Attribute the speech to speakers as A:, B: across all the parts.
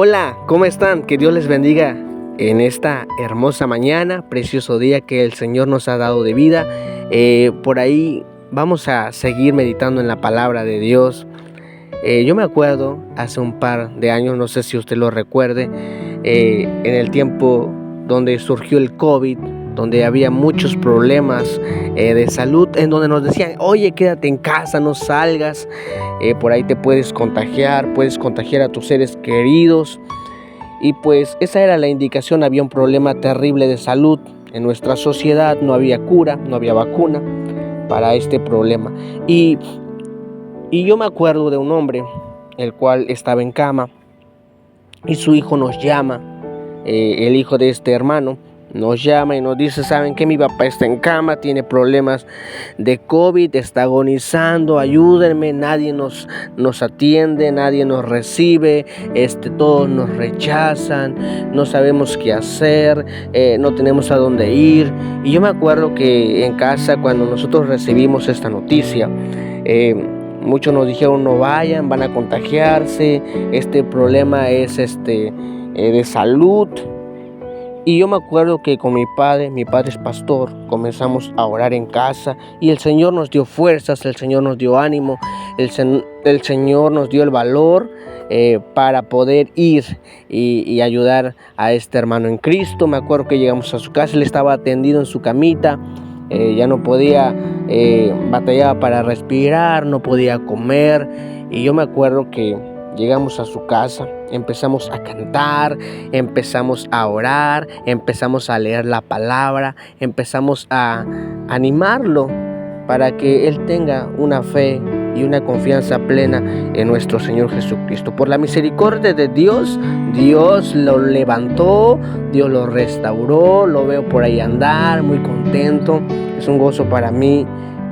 A: Hola, ¿cómo están? Que Dios les bendiga en esta hermosa mañana, precioso día que el Señor nos ha dado de vida. Por ahí vamos a seguir meditando en la palabra de Dios. Yo me acuerdo hace un par de años, no sé si usted lo recuerde, en el tiempo donde surgió el COVID, donde había muchos problemas de salud, en donde nos decían, oye, quédate en casa, no salgas, por ahí te puedes contagiar a tus seres queridos. Y pues esa era la indicación, había un problema terrible de salud en nuestra sociedad, no había cura, no había vacuna para este problema. Y yo me acuerdo de un hombre, el cual estaba en cama, y su hijo nos llama, el hijo de este hermano, nos llama y nos dice, ¿saben qué? Mi papá está en cama, tiene problemas de COVID, está agonizando, ayúdenme, nadie nos atiende, nadie nos recibe, todos nos rechazan, no sabemos qué hacer, no tenemos a dónde ir. Y yo me acuerdo que en casa, cuando nosotros recibimos esta noticia, muchos nos dijeron, no vayan, van a contagiarse, este problema es de salud. Y yo me acuerdo que con mi padre es pastor, comenzamos a orar en casa y el Señor nos dio fuerzas, el Señor nos dio ánimo, el Señor nos dio el valor para poder ir y ayudar a este hermano en Cristo. Me acuerdo que llegamos a su casa, él estaba tendido en su camita, ya no podía, batallaba para respirar, no podía comer. Y yo me acuerdo que llegamos a su casa, empezamos a cantar, empezamos a orar, empezamos a leer la palabra, empezamos a animarlo para que él tenga una fe y una confianza plena en nuestro Señor Jesucristo. Por la misericordia de Dios, Dios lo levantó, Dios lo restauró, lo veo por ahí andar, muy contento. Es un gozo para mí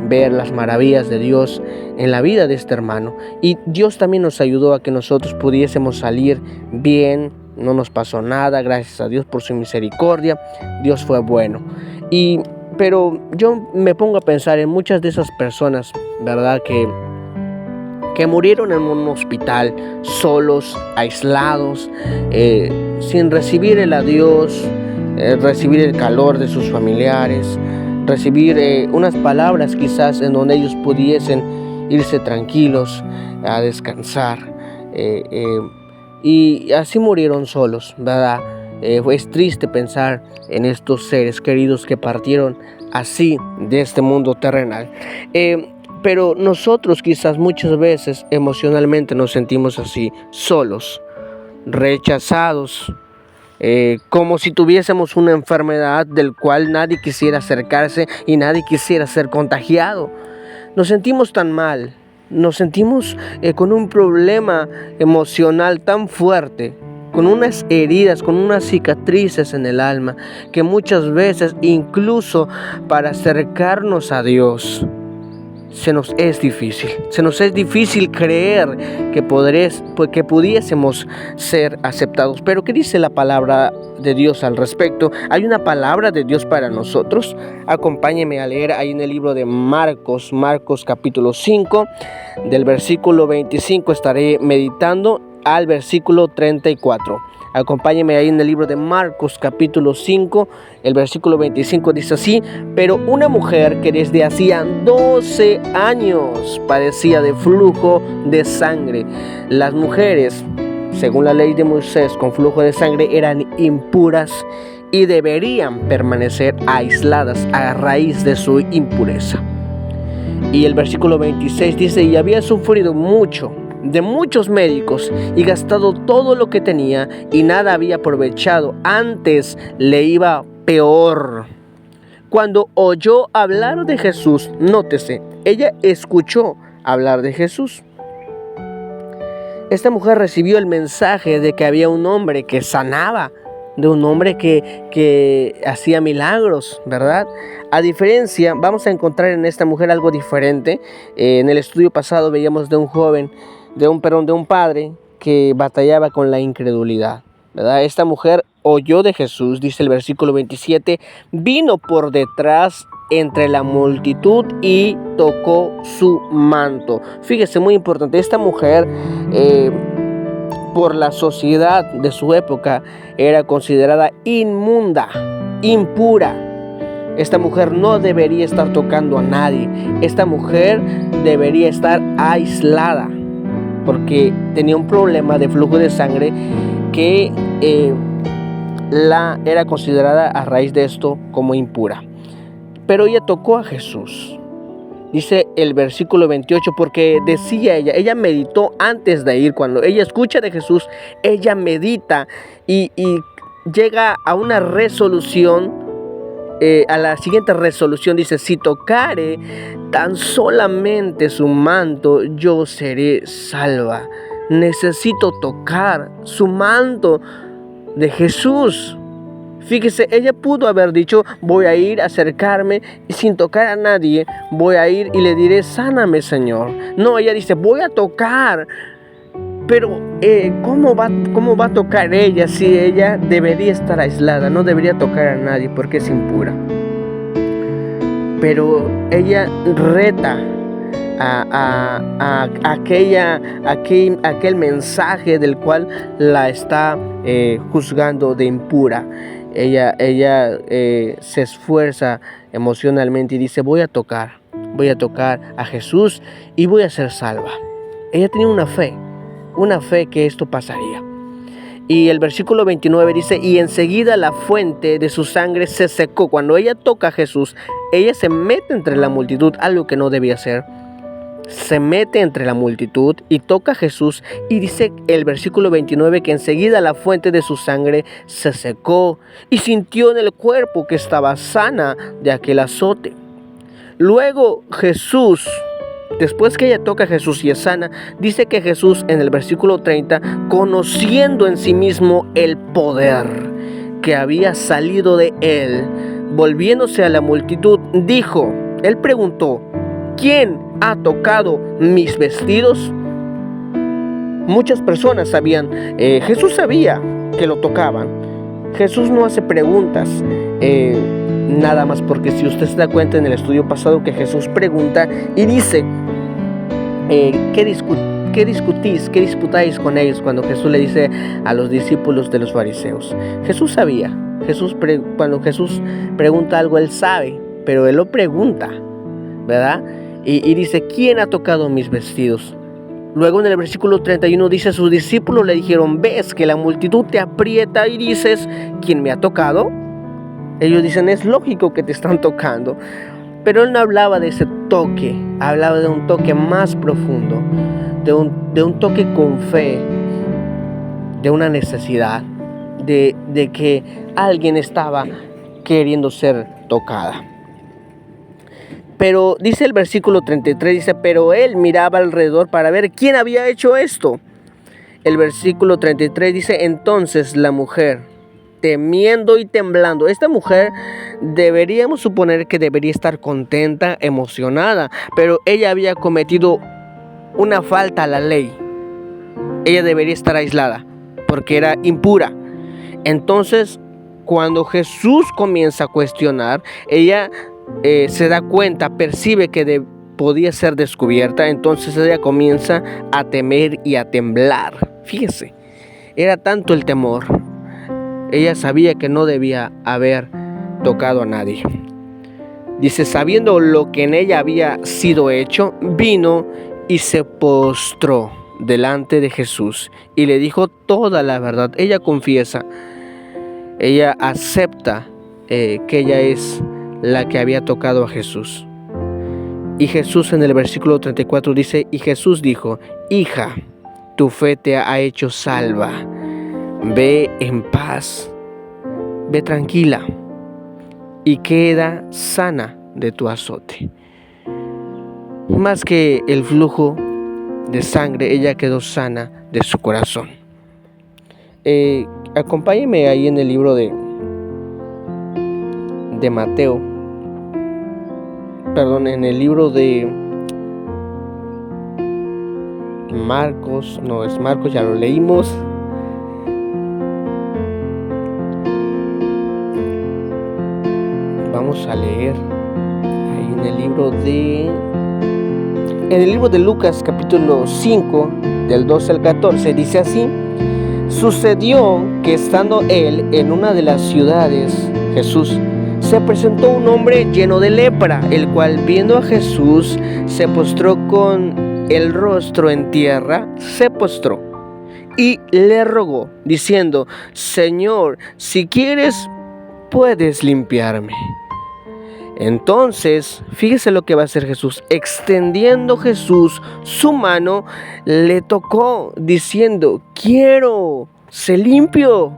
A: ver las maravillas de Dios en la vida de este hermano. Y Dios también nos ayudó a que nosotros pudiésemos salir bien, no nos pasó nada, gracias a Dios por su misericordia, Dios fue bueno. Pero yo me pongo a pensar en muchas de esas personas, ¿verdad? Que murieron en un hospital, solos, aislados, sin recibir el adiós, recibir el calor de sus familiares, recibir unas palabras quizás en donde ellos pudiesen irse tranquilos a descansar, y así murieron solos, ¿verdad? Es triste pensar en estos seres queridos que partieron así de este mundo terrenal. Pero nosotros quizás muchas veces emocionalmente nos sentimos así, solos, rechazados, como si tuviésemos una enfermedad del cual nadie quisiera acercarse y nadie quisiera ser contagiado. Nos sentimos tan mal, nos sentimos con un problema emocional tan fuerte, con unas heridas, con unas cicatrices en el alma, que muchas veces incluso para acercarnos a Dios se nos es difícil creer que pudiésemos ser aceptados. Pero ¿qué dice la palabra de Dios al respecto? ¿Hay una palabra de Dios para nosotros? Acompáñeme a leer ahí en el libro de Marcos capítulo 5, del versículo 25 estaré meditando al versículo 34. Acompáñeme ahí en el libro de Marcos capítulo 5, el versículo 25 dice así: pero una mujer que desde hacía 12 años padecía de flujo de sangre. Las mujeres, según la ley de Moisés, con flujo de sangre eran impuras y deberían permanecer aisladas a raíz de su impureza. Y el versículo 26 dice: y había sufrido mucho de muchos médicos y gastado todo lo que tenía y nada había aprovechado, antes le iba peor. Cuando oyó hablar de Jesús, nótese, ella escuchó hablar de Jesús. Esta mujer recibió el mensaje de que había un hombre que sanaba, de un hombre que hacía milagros, ¿verdad? A diferencia, vamos a encontrar en esta mujer algo diferente. En el estudio pasado veíamos de un padre que batallaba con la incredulidad, ¿verdad? Esta mujer oyó de Jesús, dice el versículo 27, vino por detrás entre la multitud y tocó su manto. Fíjese, muy importante, esta mujer por la sociedad de su época era considerada inmunda, impura. Esta mujer no debería estar tocando a nadie. Esta mujer debería estar aislada porque tenía un problema de flujo de sangre que era considerada a raíz de esto como impura. Pero ella tocó a Jesús. Dice el versículo 28, porque decía ella meditó antes de ir. Cuando ella escucha de Jesús, ella medita y llega a una resolución, a la siguiente resolución. Dice, si tocare tan solamente su manto, yo seré salva. Necesito tocar su manto de Jesús. Fíjese, ella pudo haber dicho, voy a ir a acercarme y sin tocar a nadie, voy a ir y le diré, sáname, Señor. No, ella dice, voy a tocar. Pero, ¿cómo va a tocar ella si ella debería estar aislada? No debería tocar a nadie porque es impura. Pero ella reta a aquel mensaje del cual la está juzgando de impura. Ella se esfuerza emocionalmente y dice, voy a tocar a Jesús y voy a ser salva. Ella tenía una fe que esto pasaría. Y el versículo 29 dice, y enseguida la fuente de su sangre se secó. Cuando ella toca a Jesús, ella se mete entre la multitud, algo que no debía hacer. Se mete entre la multitud y toca a Jesús, y dice el versículo 29 que enseguida la fuente de su sangre se secó y sintió en el cuerpo que estaba sana de aquel azote. Luego Jesús, después que ella toca a Jesús y es sana, dice que Jesús en el versículo 30, conociendo en sí mismo el poder que había salido de él, volviéndose a la multitud, él preguntó, ¿quién ha tocado mis vestidos? Muchas personas sabían, Jesús sabía que lo tocaban. Jesús no hace preguntas nada más, porque si usted se da cuenta en el estudio pasado que Jesús pregunta y dice, ¿qué disputáis con ellos? Cuando Jesús le dice a los discípulos de los fariseos. Jesús sabía, cuando Jesús pregunta algo, él sabe, pero él lo pregunta, ¿verdad? Y dice, ¿quién ha tocado mis vestidos? Luego en el versículo 31 dice, sus discípulos le dijeron, ¿ves que la multitud te aprieta y dices, ¿quién me ha tocado? Ellos dicen, es lógico que te están tocando. Pero él no hablaba de ese toque, hablaba de un toque más profundo, de un toque con fe, de una necesidad, de que alguien estaba queriendo ser tocada. Pero dice el versículo 33, dice, pero él miraba alrededor para ver quién había hecho esto. El versículo 33 dice, entonces la mujer, temiendo y temblando, esta mujer deberíamos suponer que debería estar contenta, emocionada, pero ella había cometido una falta a la ley. Ella debería estar aislada porque era impura. Entonces, cuando Jesús comienza a cuestionar, ella se da cuenta, percibe que podía ser descubierta. Entonces ella comienza a temer y a temblar. Fíjese, era tanto el temor. Ella sabía que no debía haber tocado a nadie. Dice, sabiendo lo que en ella había sido hecho, vino y se postró delante de Jesús y le dijo toda la verdad. Ella confiesa, ella acepta que ella es la que había tocado a Jesús. Y Jesús en el versículo 34 dice, y Jesús dijo, hija, tu fe te ha hecho salva, ve en paz, ve tranquila y queda sana de tu azote. Más que el flujo de sangre, ella quedó sana de su corazón. Acompáñenme ahí en el libro de Mateo, en el libro de Marcos, no es Marcos, ya lo leímos. Vamos a leer ahí en el libro de Lucas, capítulo 5, del 12 al 14, dice así: Sucedió que estando él en una de las ciudades, Jesús, se presentó un hombre lleno de lepra, el cual viendo a Jesús se postró con el rostro en tierra, se postró y le rogó, diciendo: Señor, si quieres, puedes limpiarme. Entonces, fíjese lo que va a hacer Jesús. Extendiendo Jesús su mano, le tocó, diciendo: quiero, sé limpio.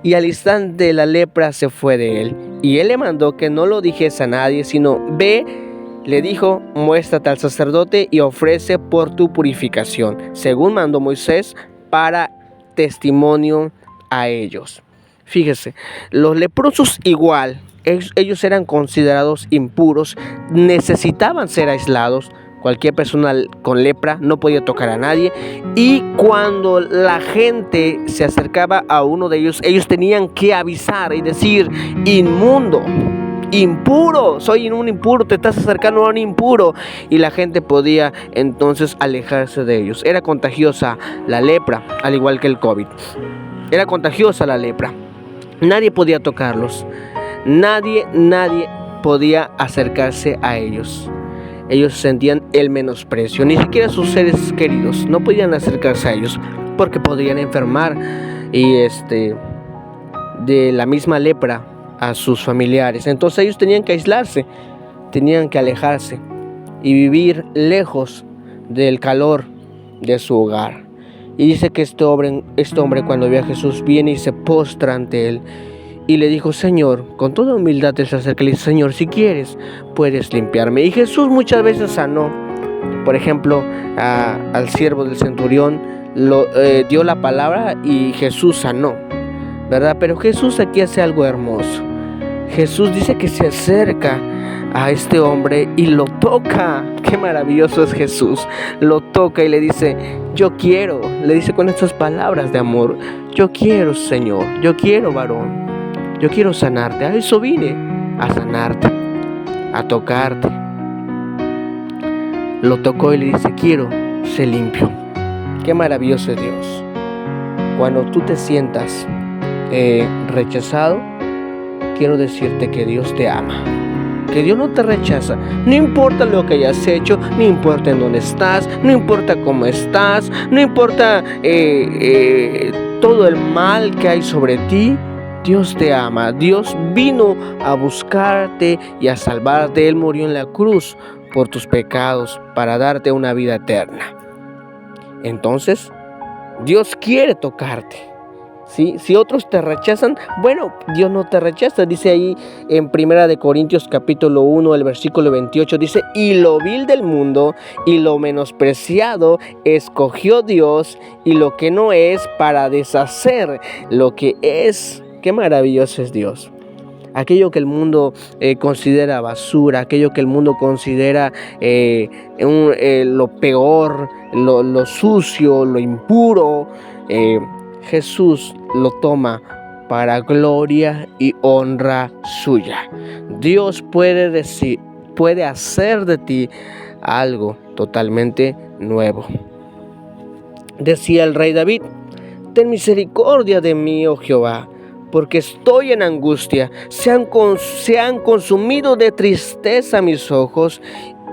A: Y al instante la lepra se fue de él. Y él le mandó que no lo dijese a nadie, sino: ve, le dijo, muéstrate al sacerdote y ofrece por tu purificación, según mandó Moisés, para testimonio a ellos. Fíjese, los leprosos igual, ellos eran considerados impuros, necesitaban ser aislados. Cualquier persona con lepra no podía tocar a nadie, y cuando la gente se acercaba a uno de ellos, ellos tenían que avisar y decir: inmundo, impuro, soy un impuro, te estás acercando a un impuro. Y la gente podía entonces alejarse de ellos. Era contagiosa la lepra, al igual que el COVID. Era contagiosa la lepra. Nadie podía tocarlos. Nadie podía acercarse a ellos. Ellos sentían el menosprecio. Ni siquiera sus seres queridos no podían acercarse a ellos, porque podrían enfermar y de la misma lepra a sus familiares. Entonces ellos tenían que aislarse, tenían que alejarse y vivir lejos del calor de su hogar. Y dice que este hombre cuando vio a Jesús, viene y se postra ante él y le dijo: Señor, con toda humildad él se acerca y le dice: Señor, si quieres, puedes limpiarme. Y Jesús muchas veces sanó. Por ejemplo, al siervo del centurión dio la palabra y Jesús sanó, ¿verdad? Pero Jesús aquí hace algo hermoso. Jesús dice que se acerca a este hombre y lo toca. Qué maravilloso es Jesús. Lo toca y le dice: yo quiero. Le dice con estas palabras de amor: yo quiero, Señor, yo quiero, varón, yo quiero sanarte. A eso vine, a sanarte, a tocarte. Lo tocó y le dice: quiero, sé limpio. Qué maravilloso es Dios. Cuando tú te sientas rechazado, quiero decirte que Dios te ama, que Dios no te rechaza. No importa lo que hayas hecho, no importa en dónde estás, no importa cómo estás, no importa todo el mal que hay sobre ti. Dios te ama. Dios vino a buscarte y a salvarte. Él murió en la cruz por tus pecados para darte una vida eterna. Entonces, Dios quiere tocarte. ¿Sí? Si otros te rechazan, bueno, Dios no te rechaza. Dice ahí en 1 Corintios capítulo 1, el versículo 28, dice: y lo vil del mundo y lo menospreciado escogió Dios, y lo que no es, para deshacer lo que es. Qué maravilloso es Dios. Aquello que el mundo considera basura, aquello que el mundo considera lo peor, lo sucio, lo impuro, Jesús lo toma para gloria y honra suya. Dios puede hacer de ti algo totalmente nuevo. Decía el rey David: ten misericordia de mí, oh Jehová, porque estoy en angustia. Se han consumido de tristeza mis ojos,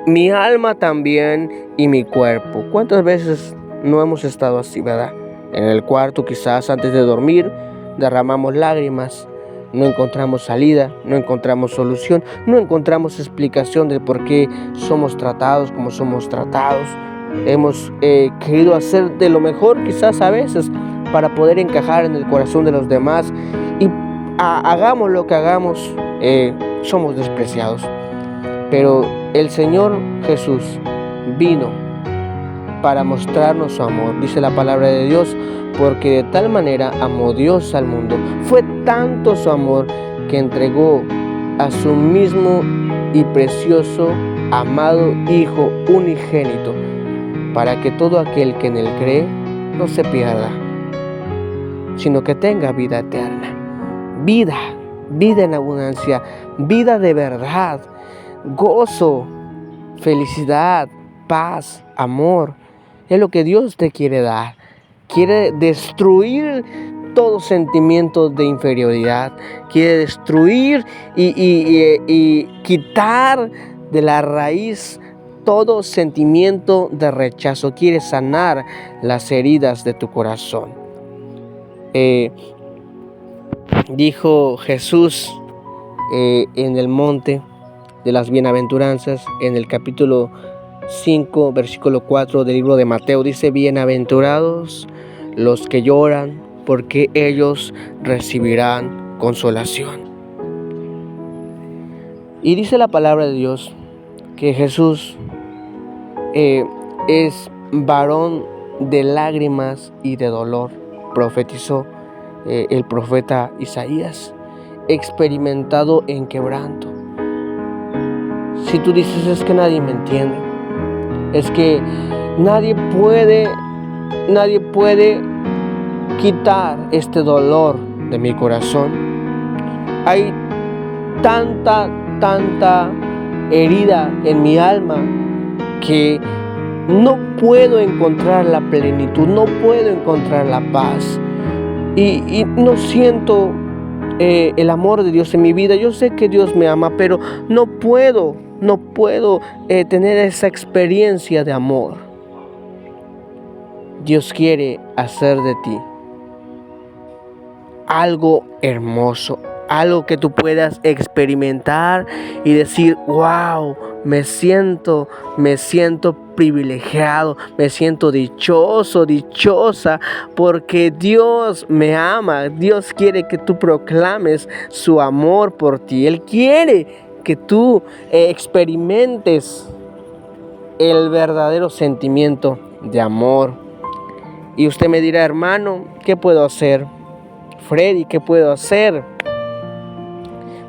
A: mi alma también y mi cuerpo. ¿Cuántas veces no hemos estado así, verdad? En el cuarto, quizás antes de dormir, derramamos lágrimas, no encontramos salida, no encontramos solución, no encontramos explicación de por qué somos tratados como somos tratados. Hemos querido hacer de lo mejor, quizás a veces, para poder encajar en el corazón de los demás, y hagamos lo que hagamos, somos despreciados. Pero el Señor Jesús vino para mostrarnos su amor. Dice la palabra de Dios: porque de tal manera amó Dios al mundo. Fue tanto su amor que entregó a su mismo y precioso, amado Hijo unigénito, para que todo aquel que en él cree no se pierda, sino que tenga vida eterna. Vida en abundancia, vida de verdad, gozo, felicidad, paz, amor. Es lo que Dios te quiere dar. quiere destruir todo sentimiento de inferioridad, quiere destruir y quitar de la raíz todo sentimiento de rechazo, quiere sanar las heridas de tu corazón. Dijo Jesús en el monte de las bienaventuranzas, en el capítulo 5, versículo 4 del libro de Mateo, dice: bienaventurados los que lloran, porque ellos recibirán consolación. Y dice la palabra de Dios que Jesús es varón de lágrimas y de dolor, profetizó el profeta Isaías, experimentado en quebranto. Si tú dices: es que nadie me entiende, es que nadie puede quitar este dolor de mi corazón. Hay tanta herida en mi alma que no puedo encontrar la plenitud, no puedo encontrar la paz y no siento el amor de Dios en mi vida. Yo sé que Dios me ama, pero no puedo tener esa experiencia de amor. Dios quiere hacer de ti algo hermoso, algo que tú puedas experimentar y decir: wow, me siento privilegiado, me siento dichoso, dichosa, porque Dios me ama. Dios quiere que tú proclames su amor por ti. Él quiere que tú experimentes el verdadero sentimiento de amor. Y usted me dirá: hermano, ¿qué puedo hacer? Freddy, ¿qué puedo hacer?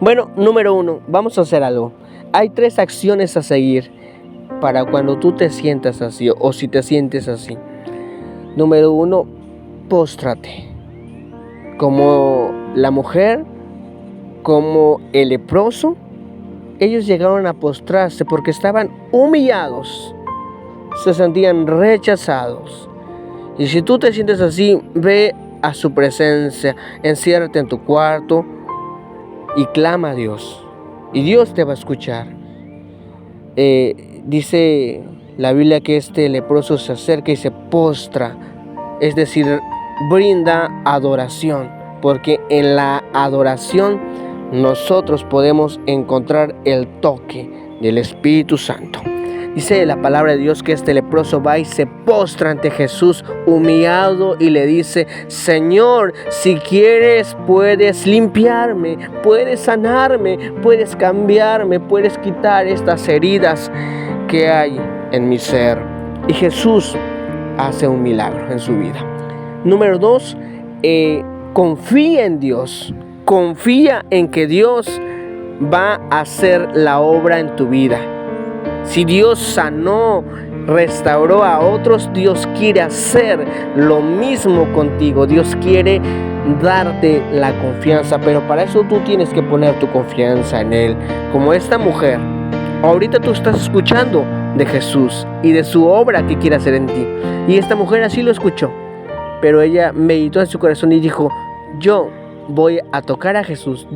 A: Bueno, número 1, vamos a hacer algo. Hay 3 acciones a seguir para cuando tú te sientas así o si te sientes así. Número 1, póstrate. Como la mujer, como el leproso, ellos llegaron a postrarse porque estaban humillados, se sentían rechazados. Y si tú te sientes así, ve a su presencia, enciérrate en tu cuarto y clama a Dios, y Dios te va a escuchar. Dice la Biblia que este leproso se acerca y se postra, es decir, brinda adoración, porque en la adoración nosotros podemos encontrar el toque del Espíritu Santo. Dice la palabra de Dios que este leproso va y se postra ante Jesús humillado y le dice: Señor, si quieres puedes limpiarme, puedes sanarme, puedes cambiarme, puedes quitar estas heridas que hay en mi ser. Y Jesús hace un milagro en su vida. Número 2, confía en Dios, confía en que Dios va a hacer la obra en tu vida. Si Dios sanó, restauró a otros, Dios quiere hacer lo mismo contigo. Dios quiere darte la confianza, pero para eso tú tienes que poner tu confianza en Él. Como esta mujer, ahorita tú estás escuchando de Jesús y de su obra que quiere hacer en ti. Y esta mujer así lo escuchó, pero ella meditó en su corazón y dijo: yo voy a tocar a Jesús.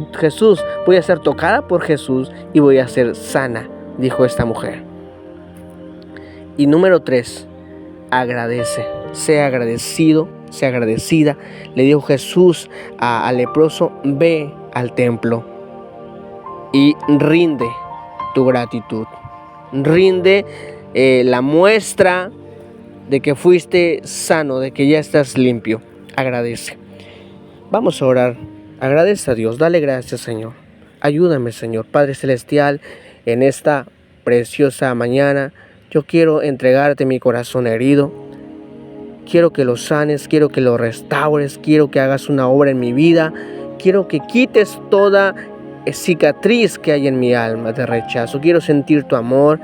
A: Voy a ser tocada por Jesús y voy a ser sana, dijo esta mujer. Y número 3, agradece, sea agradecido, sea agradecida. Le dijo Jesús al leproso: ve al templo y rinde tu gratitud, rinde la muestra de que fuiste sano, de que ya estás limpio. Agradece. Vamos a orar. Agradece a Dios, dale gracias, Señor. Ayúdame, Señor, Padre Celestial, en esta preciosa mañana. Yo quiero entregarte mi corazón herido. Quiero que lo sanes, quiero que lo restaures, quiero que hagas una obra en mi vida. Quiero que quites toda cicatriz que hay en mi alma de rechazo. Quiero sentir tu amor,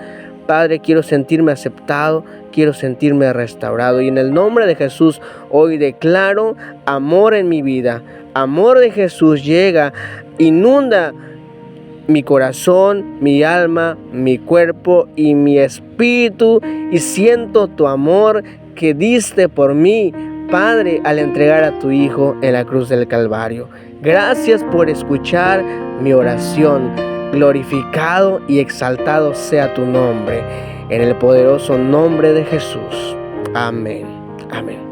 A: Padre, quiero sentirme aceptado, quiero sentirme restaurado. Y en el nombre de Jesús hoy declaro amor en mi vida. Amor de Jesús llega, inunda mi corazón, mi alma, mi cuerpo y mi espíritu, y siento tu amor que diste por mí Padre, al entregar a tu Hijo en la cruz del Calvario. Gracias por escuchar mi oración. Glorificado y exaltado sea tu nombre, en el poderoso nombre de Jesús. Amén. Amén.